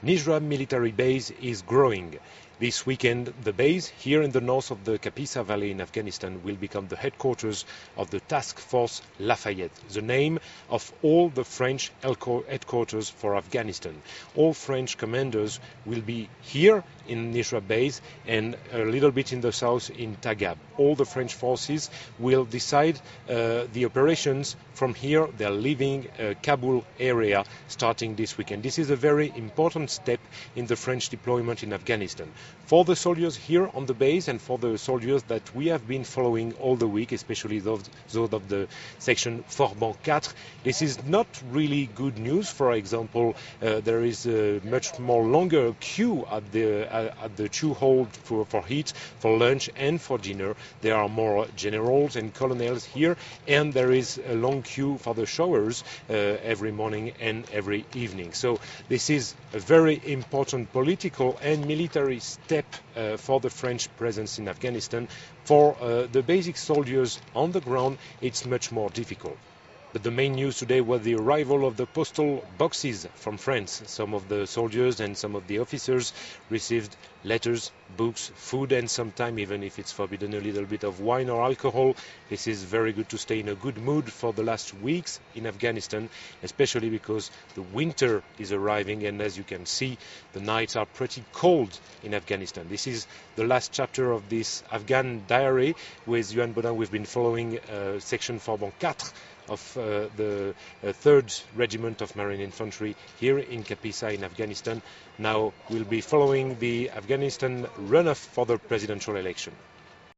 Nizhra military base is growing. This weekend, the base here in the north of the Kapisa Valley in Afghanistan will become the headquarters of the Task Force Lafayette, the name of all the French headquarters for Afghanistan. All French commanders will be here in Nizhra base and a little bit in the south in Tagab. All the French forces will decide the operations from here. They're leaving Kabul area starting this weekend. This is a very important step in the French deployment in Afghanistan. For the soldiers here on the base and for the soldiers that we have been following all the week, especially those of the section Forban 4, this is not really good news. For example, there is a much more longer queue at the chew hall for heat, for lunch and for dinner. There are more generals and colonels here, and there is a long queue for the showers every morning and every evening. So this is a very important political and military step for the French presence in Afghanistan. For the basic soldiers on the ground, it's much more difficult. But the main news today was the arrival of the postal boxes from France. Some of the soldiers and some of the officers received letters, books, food, and sometimes, even if it's forbidden, a little bit of wine or alcohol. This is very good to stay in a good mood for the last weeks in Afghanistan, especially because the winter is arriving, and as you can see, the nights are pretty cold in Afghanistan. This is the last chapter of this Afghan diary. With Yuan Bonin, we've been following section Forban 4 of the 3rd Regiment of Marine Infantry here in Kapisa in Afghanistan. Now we'll be following the Afghanistan runoff for the presidential election.